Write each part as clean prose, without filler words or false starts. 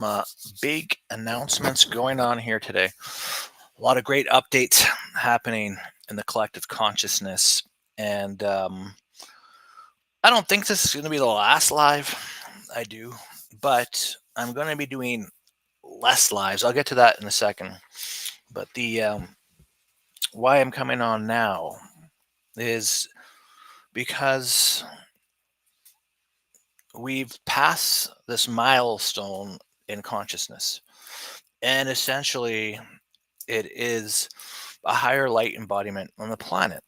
uh, big announcements going on here today. A lot of great updates happening in the collective consciousness. And I don't think this is going to be the last live I do, but I'm going to be doing less lives. I'll get to that in a second. But the why I'm coming on now is because we've passed this milestone in consciousness. And essentially, it is a higher light embodiment on the planet.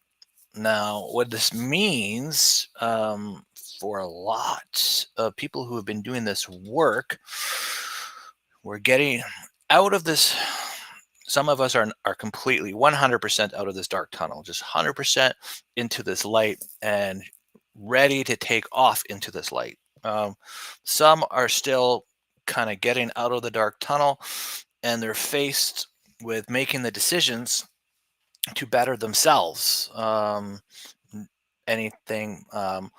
Now, what this means for a lot of people who have been doing this work, we're getting out of this. Some of us are completely 100% out of this dark tunnel, just 100% into this light and ready to take off into this light. Some are still kind of getting out of the dark tunnel, and they're faced with making the decisions to better themselves. Anything that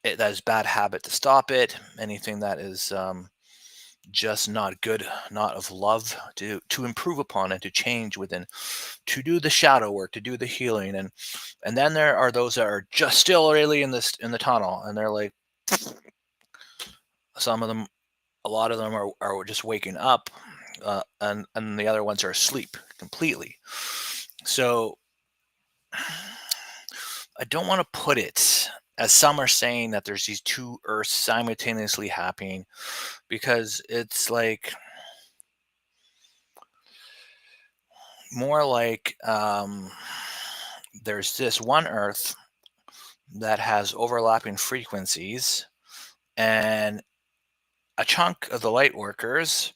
is bad habit to stop it. Anything that is just not good, not of love to improve upon and to change within, to do the shadow work, to do the healing, and then there are those that are just still really in the tunnel, and they're like, some of them, a lot of them are just waking up, and the other ones are asleep completely. So I don't want to put it as some are saying that there's these two Earths simultaneously happening, because it's like more like there's this one Earth that has overlapping frequencies, and a chunk of the light workers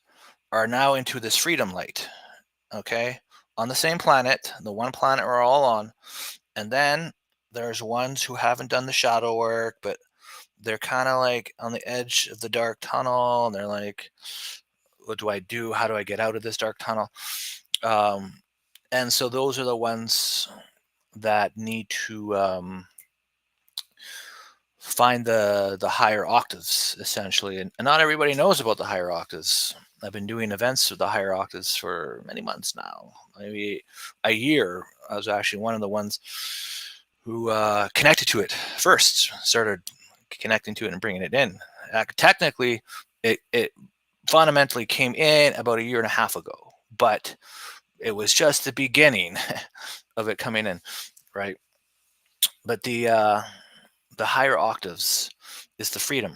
are now into this freedom light, okay, on the same planet, the one planet we're all on. And then there's ones who haven't done the shadow work, but they're kind of like on the edge of the dark tunnel, and they're like, what do I do? How do I get out of this dark tunnel? And so those are the ones that need to find the higher octaves, essentially. And not everybody knows about the higher octaves. I've been doing events with the higher octaves for many months now, maybe a year. I was actually one of the ones who connected to it first, started connecting to it and bringing it in. Technically, it fundamentally came in about a year and a half ago, but it was just the beginning of it coming in, right? But the higher octaves is the freedom.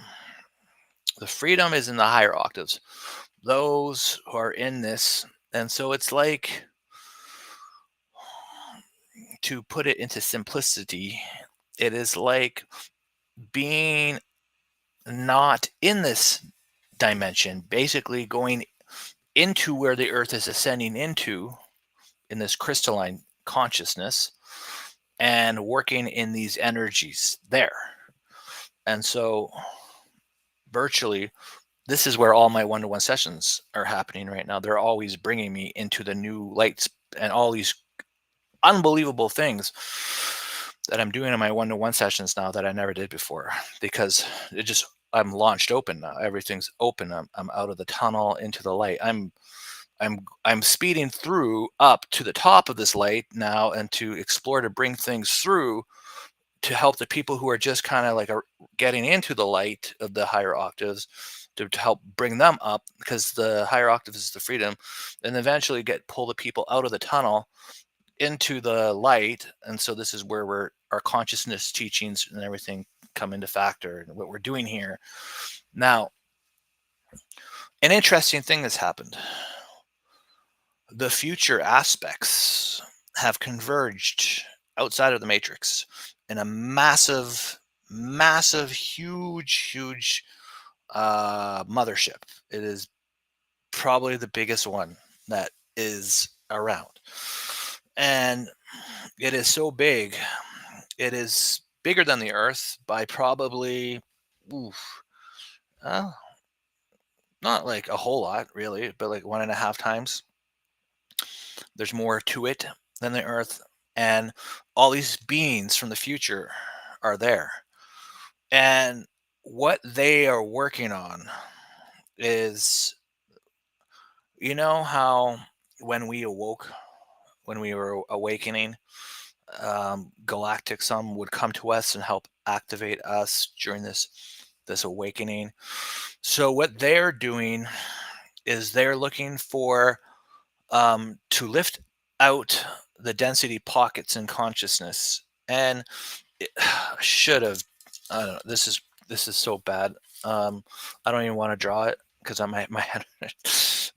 The freedom is in the higher octaves. Those who are in this, and so it's like, to put it into simplicity, it is like being not in this dimension, basically going into where the Earth is ascending into in this crystalline consciousness and working in these energies there. And so virtually, this is where all my one-to-one sessions are happening right now. They're always bringing me into the new lights and all these unbelievable things that I'm doing in my one-to-one sessions now that I never did before, because I'm launched open now. Everything's open. I'm out of the tunnel into the light. I'm speeding through up to the top of this light now, and to explore, to bring things through, to help the people who are just kind of like getting into the light of the higher octaves, to help bring them up, because the higher octaves is the freedom, and eventually pull the people out of the tunnel into the light. And so this is where our consciousness teachings and everything come into factor, and what we're doing here now. An interesting thing has happened. The future aspects have converged outside of the matrix in a massive, huge mothership. It is probably the biggest one that is around, and it is so big. It is bigger than the Earth by probably, oof, uh, not like a whole lot, really, but like 1.5 times. There's more to it than the Earth, and all these beings from the future are there. And what they are working on is You know how when we awoke, when we were awakening, galactic some would come to us and help activate us during this awakening. So what they're doing is they're looking for to lift out the density pockets in consciousness. And it, should have, I don't know, this is so bad. I don't even want to draw it because I might my head.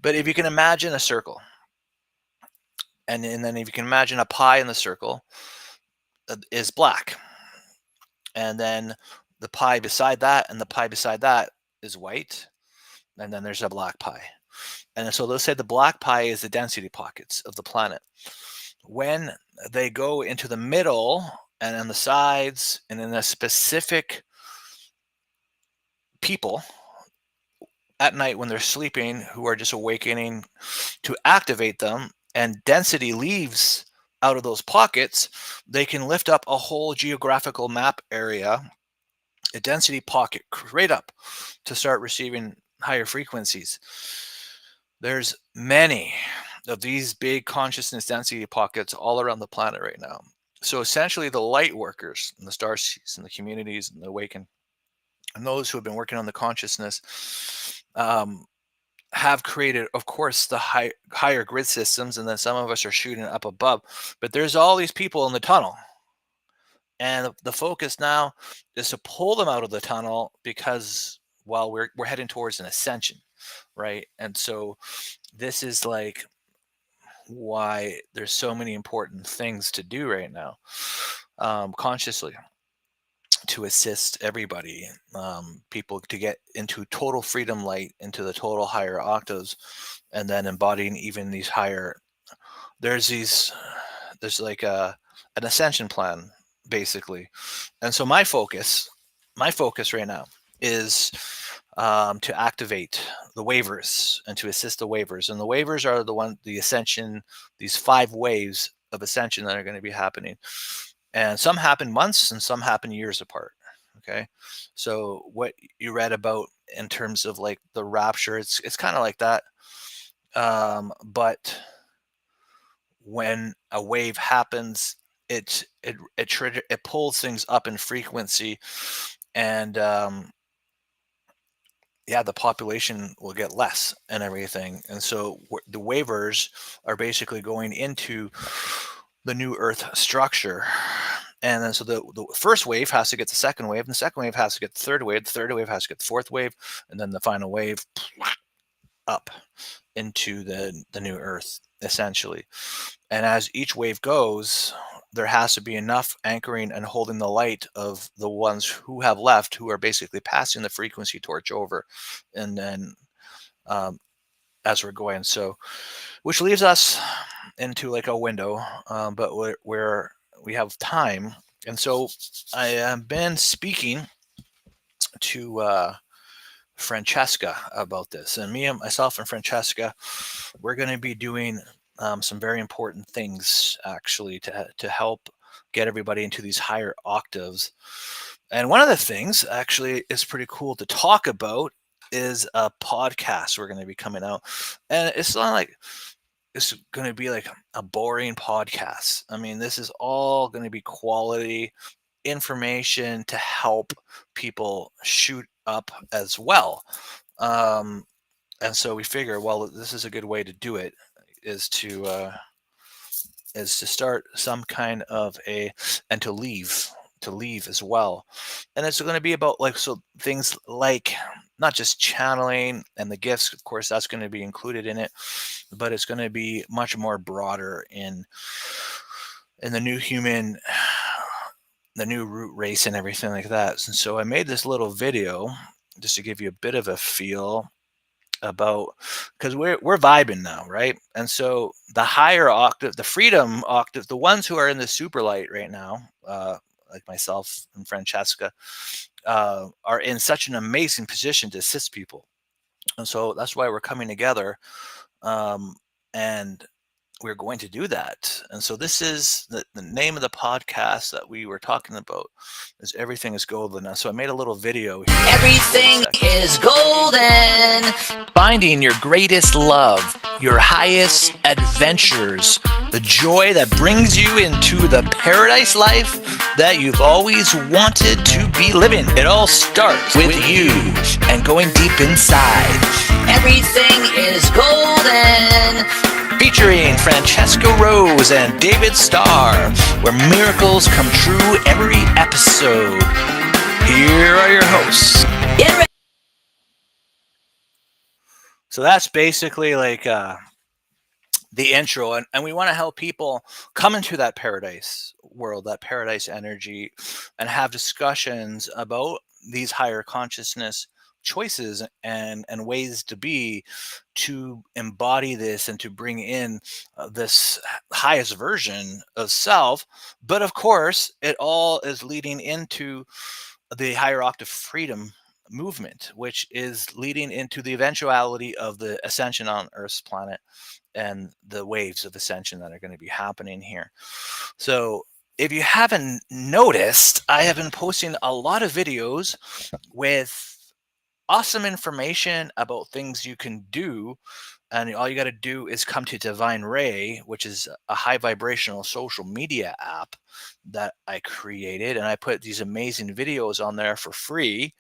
But if you can imagine a circle, and then if you can imagine a pie in the circle is black, and then the pie beside that and the pie beside that is white, and then there's a black pie. And so let's say the black pie is the density pockets of the planet. When they go into the middle and on the sides and in a specific people at night when they're sleeping who are just awakening to activate them, and density leaves out of those pockets, they can lift up a whole geographical map area, a density pocket right up to start receiving higher frequencies. There's many of these big consciousness density pockets all around the planet right now. So essentially the light workers and the star seeds and the communities and the awakened and those who have been working on the consciousness have created, of course, the higher grid systems, and then some of us are shooting up above. But there's all these people in the tunnel, and the focus now is to pull them out of the tunnel because, well, we're heading towards an ascension, right? And so this is like why there's so many important things to do right now, consciously, to assist everybody, people to get into total freedom light, into the total higher octaves, and then embodying even these higher. There's these. There's like an ascension plan, basically, and so my focus right now is to activate the waivers and to assist the waivers. And the waivers are the ascension, these 5 waves of ascension that are going to be happening. And some happen months and some happen years apart. Okay. So what you read about in terms of like the rapture, it's kind of like that. But when a wave happens, it pulls things up in frequency, and yeah, the population will get less and everything. And so the waivers are basically going into the new Earth structure. And then so the first wave has to get the second wave, and the second wave has to get the third wave has to get the fourth wave, and then the final wave up into the new Earth, essentially. And as each wave goes, there has to be enough anchoring and holding the light of the ones who have left, who are basically passing the frequency torch over. And then as we're going, so which leaves us into like a window, but where we have time. And so I have been speaking to Francesca about this, and myself and Francesca, we're going to be doing some very important things actually to help get everybody into these higher octaves. And one of the things actually is pretty cool to talk about is a podcast we're going to be coming out, and it's not like it's going to be like a boring podcast. I mean, this is all going to be quality information to help people shoot up as well. Um, and so we figure, well, this is a good way to do it, is to start some kind of and to leave as well. And it's going to be about like, so things like not just channeling and the gifts, of course, that's going to be included in it, but it's going to be much more broader in the new human, the new root race and everything like that. And so I made this little video just to give you a bit of a feel about, because we're vibing now, right? And so the higher octave, the freedom octave, the ones who are in the super light right now, like myself and Francesca, are in such an amazing position to assist people. And so that's why we're coming together, and we're going to do that. And so this is the name of the podcast that we were talking about, is Everything is Golden. And so I made a little video here. Everything is golden. Finding your greatest love, your highest adventures, the joy that brings you into the paradise life that you've always wanted to be living. It all starts with you and going deep inside. Everything is golden. Featuring Francesca Rose and David Starr, where miracles come true every episode. Here are your hosts. So that's basically like the intro, and we want to help people come into that paradise world, that paradise energy, and have discussions about these higher consciousness choices and ways to be, to embody this and to bring in this highest version of self. But of course, it all is leading into the higher octave freedom movement, which is leading into the eventuality of the ascension on Earth's planet and the waves of ascension that are going to be happening here. So if you haven't noticed, I have been posting a lot of videos with awesome information about things you can do. And all you got to do is come to Divine Ray, which is a high vibrational social media app that I created. And I put these amazing videos on there for free.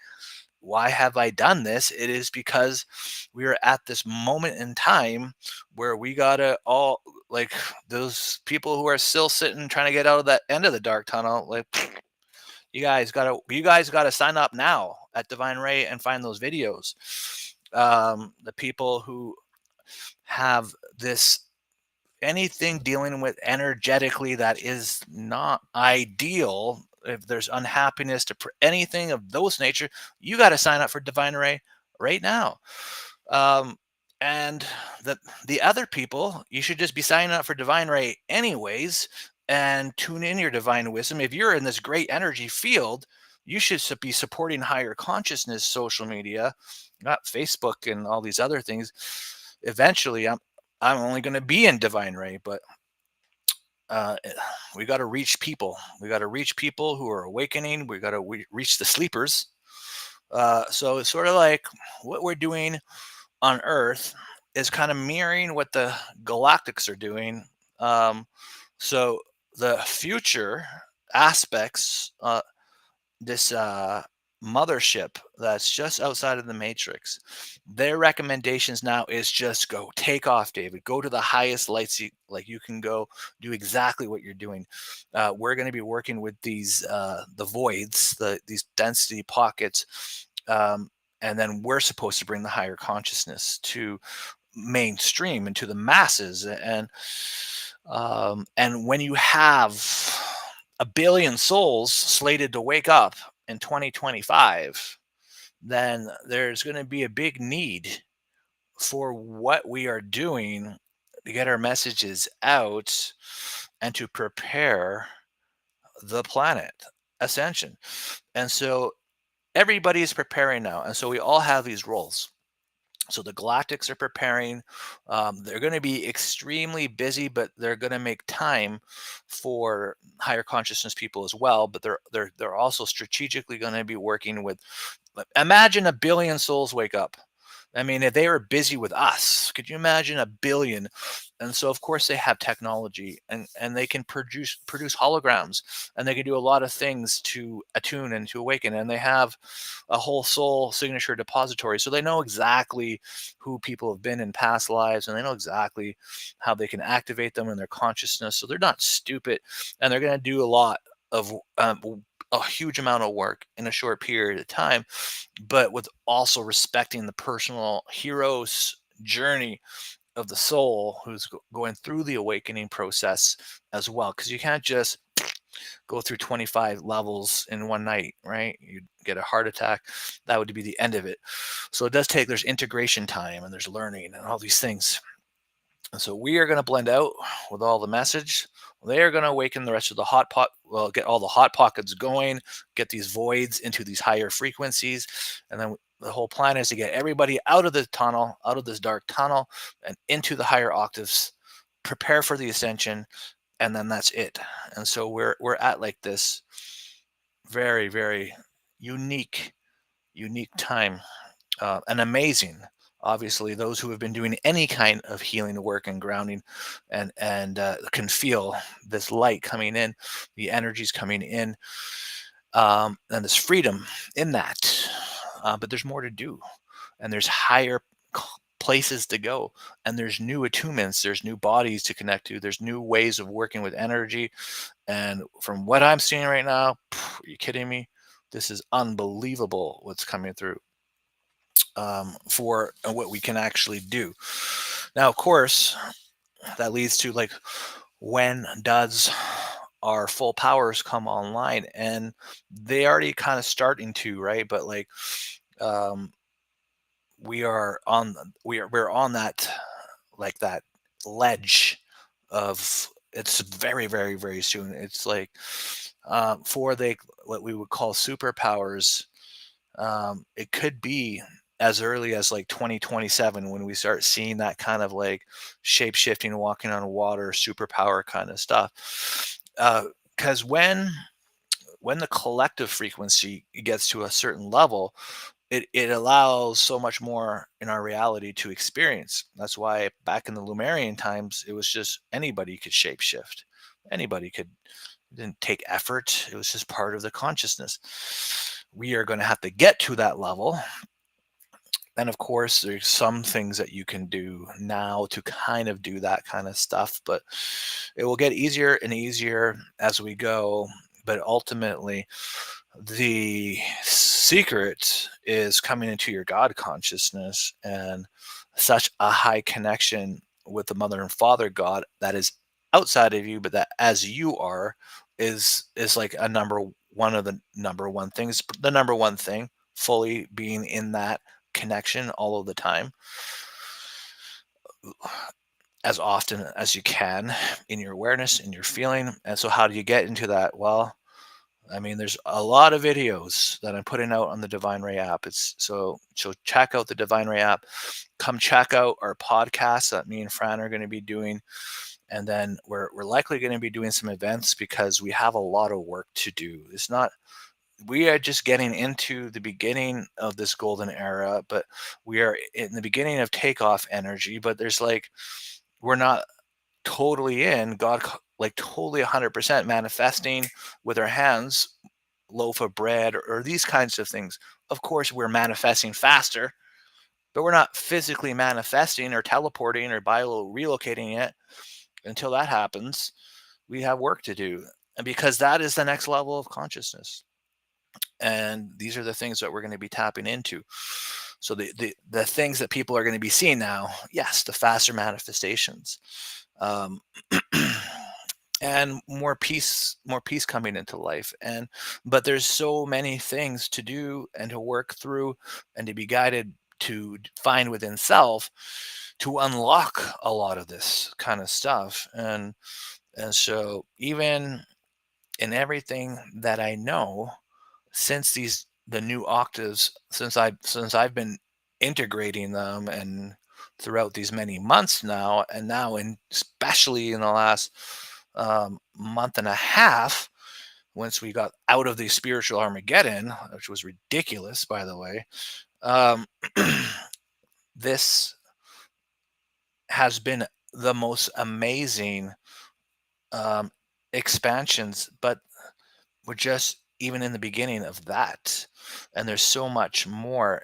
Why have I done this? It is because we are at this moment in time where we gotta all, like, those people who are still sitting trying to get out of that end of the dark tunnel, like, you guys gotta sign up now at Divine Ray and find those videos. The people who have this, anything dealing with energetically that is not ideal, if there's unhappiness to anything of those nature, you got to sign up for Divine Ray right now. And the other people, you should just be signing up for Divine Ray anyways, and tune in your divine wisdom. If you're in this great energy field, you should be supporting higher consciousness social media, not Facebook and all these other things. Eventually, I'm only going to be in Divine Ray, but we got to reach people. We got to reach people who are awakening. We got to reach the sleepers. So it's sort of like what we're doing on Earth is kind of mirroring what the galactics are doing. So the future aspects, this mothership that's just outside of the matrix, their recommendations now is just go take off, David, go to the highest lights you can go, do exactly what you're doing. We're going to be working with these the voids, these density pockets, and then we're supposed to bring the higher consciousness to mainstream and to the masses. And when you have 1 billion souls slated to wake up in 2025, then there's going to be a big need for what we are doing to get our messages out and to prepare the planet ascension. And so everybody is preparing now. And so we all have these roles. So the galactics are preparing. They're going to be extremely busy, but they're going to make time for higher consciousness people as well. But they're also strategically going to be working with. Imagine 1 billion souls wake up. I mean, if they were busy with us, could you imagine 1 billion? And so, of course, they have technology, and they can produce holograms, and they can do a lot of things to attune and to awaken. And they have a whole soul signature depository, so they know exactly who people have been in past lives, and they know exactly how they can activate them in their consciousness. So they're not stupid, and they're going to do a lot of a huge amount of work in a short period of time, but with also respecting the personal hero's journey of the soul who's going through the awakening process as well. Because you can't just go through 25 levels in one night, right? You'd get a heart attack. That would be the end of it. So it does take, there's integration time and there's learning and all these things. And so we are going to blend out with all the message. They are going to awaken the rest of the hot pot. Well, get all the hot pockets going, get these voids into these higher frequencies. And then the whole plan is to get everybody out of the tunnel, out of this dark tunnel, and into the higher octaves prepare for the ascension, and then that's it. And so we're at like this very, very unique time, and amazing. Obviously, those who have been doing any kind of healing work and grounding, and can feel this light coming in, the energies coming in, and this freedom in that. But there's more to do, and there's higher places to go, and there's new attunements, there's new bodies to connect to, there's new ways of working with energy. And from what I'm seeing right now, are you kidding me? This is unbelievable what's coming through, for what we can actually do. Now, of course, that leads to like, when does our full powers come online? And they already kind of starting to, right? But like, um, we're on that, like that ledge of, it's very, very, very soon. It's like, for the what we would call superpowers, it could be as early as like 2027 when we start seeing that kind of like shape shifting, walking on water, superpower kind of stuff. Because when the collective frequency gets to a certain level, it allows so much more in our reality to experience. That's why back in the Lumerian times, it was just anybody could shapeshift. Anybody could. It didn't take effort. It was just part of the consciousness. We are going to have to get to that level. And of course, there's some things that you can do now to kind of do that kind of stuff, but it will get easier and easier as we go. But ultimately, the secret is coming into your God consciousness and such a high connection with the mother and father God that is outside of you, but that as you are is like a one of the number one things, the number one thing, fully being in that connection all of the time, as often as you can, in your awareness, in your feeling. And so how do you get into that? Well, I mean, there's a lot of videos that I'm putting out on the Divine Ray app. It's so check out the Divine Ray app. Come check out our podcast that me and Fran are going to be doing. And then we're likely going to be doing some events because we have a lot of work to do. It's not, we are just getting into the beginning of this golden era, but we are in the beginning of takeoff energy. But there's like, we're not totally in God, like totally 100% manifesting with our hands, loaf of bread, or these kinds of things. Of course, we're manifesting faster, but we're not physically manifesting or teleporting or bio relocating it. Until that happens, we have work to do. And because that is the next level of consciousness. And these are the things that we're going to be tapping into. So the things that people are going to be seeing now, yes, the faster manifestations, um, and more peace coming into life. And but there's so many things to do and to work through and to be guided to find within self to unlock a lot of this kind of stuff. And so even in everything that I know, since the new octaves, since I've been integrating them, and throughout these many months now, and now in especially in the last month and a half, once we got out of the spiritual Armageddon, which was ridiculous, by the way, um, this has been the most amazing expansions. But we're just even in the beginning of that, and there's so much more.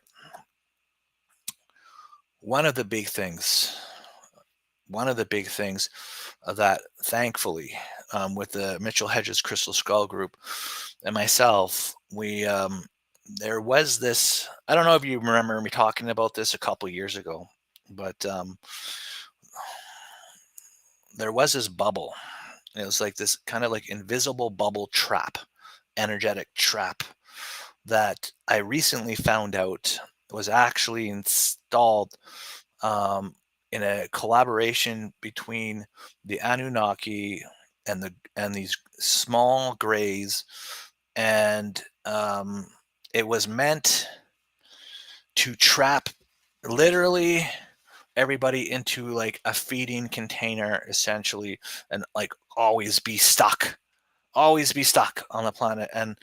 One of the big things that thankfully, with the Mitchell Hedges Crystal Skull group and myself, we there was this, I don't know if you remember me talking about this a couple years ago, but there was this bubble. It was like this kind of like invisible bubble trap, energetic trap, that I recently found out was actually installed, in a collaboration between the Anunnaki and these small grays, and it was meant to trap, literally everybody into like a feeding container essentially, and like always be stuck on the planet. And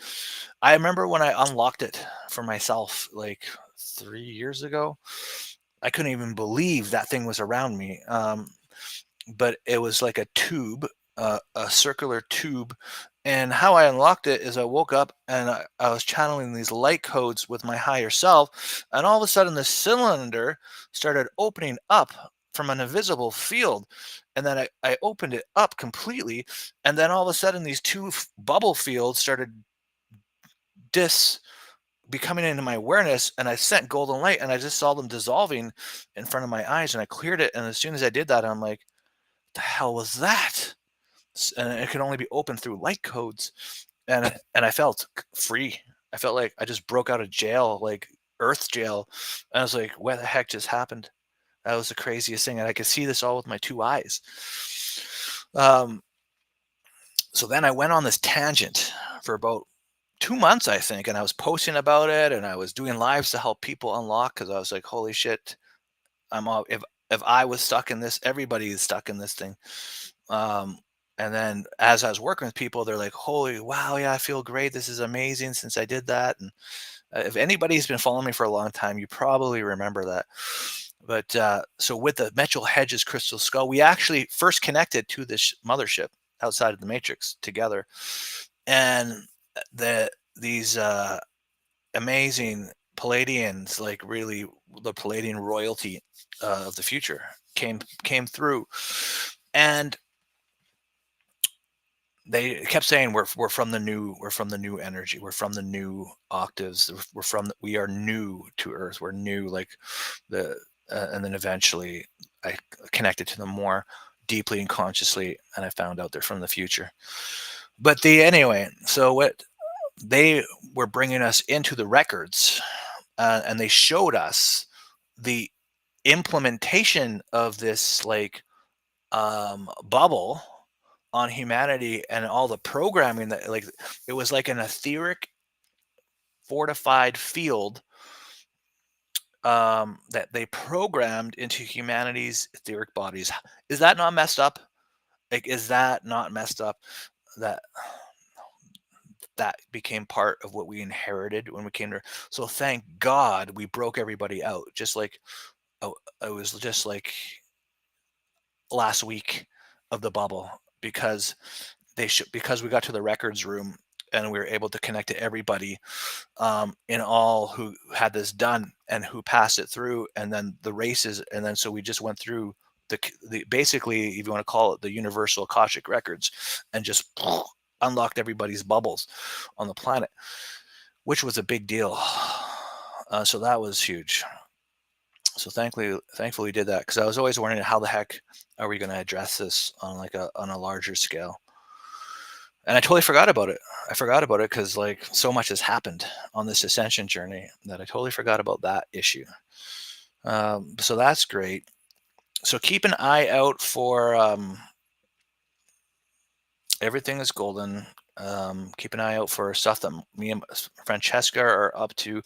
I remember when I unlocked it for myself like 3 years ago, I couldn't even believe that thing was around me. But it was like a tube, a circular tube. And how I unlocked it is I woke up and I was channeling these light codes with my higher self. And all of a sudden, the cylinder started opening up from an invisible field. And then I opened it up completely. And then all of a sudden, these two bubble fields started dis becoming into my awareness, and I sent golden light and I just saw them dissolving in front of my eyes, and I cleared it. And as soon as I did that, I'm like, the hell was that? And it could only be opened through light codes. And I felt free. I felt like I just broke out of jail, like earth jail. And I was like, what the heck just happened? That was the craziest thing. And I could see this all with my two eyes. Um, so then I went on this tangent for about 2 months, I think, and I was posting about it, and I was doing lives to help people unlock, because I was like, holy shit, I'm all if I was stuck in this, everybody is stuck in this thing. Um, and then as I was working with people, they're like, holy wow, yeah, I feel great. This is amazing since I did that. And if anybody's been following me for a long time, you probably remember that. But so with the Mitchell Hedges crystal skull, we actually first connected to this mothership outside of the matrix together. And these amazing Palladians, like really the Palladian royalty of the future, came through, and they kept saying we're from the new energy, we're from the new octaves, we are new to Earth, we're new, like the and then eventually I connected to them more deeply and consciously, and I found out they're from the future. But anyway, so what they were bringing us into the records, and they showed us the implementation of this like bubble on humanity, and all the programming that, like, it was like an etheric fortified field that they programmed into humanity's etheric bodies. Is that not messed up? Like, is that not messed up that that became part of what we inherited when we came to? So thank God we broke everybody out, just like, oh, it was just like last week of the bubble, because because we got to the records room and we were able to connect to everybody, in all who had this done and who passed it through, and then the races, and then so we just went through the basically, if you want to call it, the universal Akashic records, and just unlocked everybody's bubbles on the planet, which was a big deal. So that was huge. So thankfully we did that, because I was always wondering, how the heck are we going to address this on like on a larger scale? And I totally forgot about it. I forgot about it because like so much has happened on this ascension journey that I totally forgot about that issue. So that's great. So keep an eye out for Everything is Golden. Keep an eye out for stuff that me and Francesca are up to.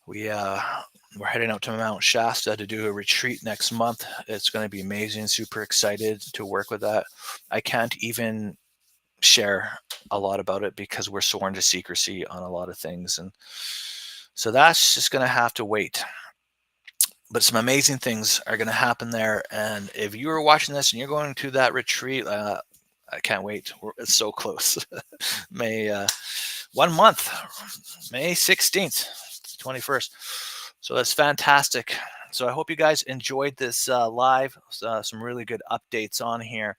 We're heading out to Mount Shasta to do a retreat next month. It's going to be amazing. Super excited to work with that. I can't even share a lot about it because we're sworn to secrecy on a lot of things, and so that's just going to have to wait. But some amazing things are going to happen there, and if you are watching this and you're going to that retreat, I can't wait. It's so close. May 1 month, May 16th, 21st. So that's fantastic. So I hope you guys enjoyed this live. Some really good updates on here.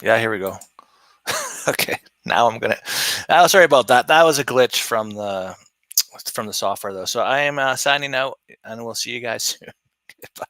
Yeah, here we go. Okay, now I'm gonna. Sorry about that. That was a glitch from the software, though. So I am signing out, and we'll see you guys soon. Goodbye.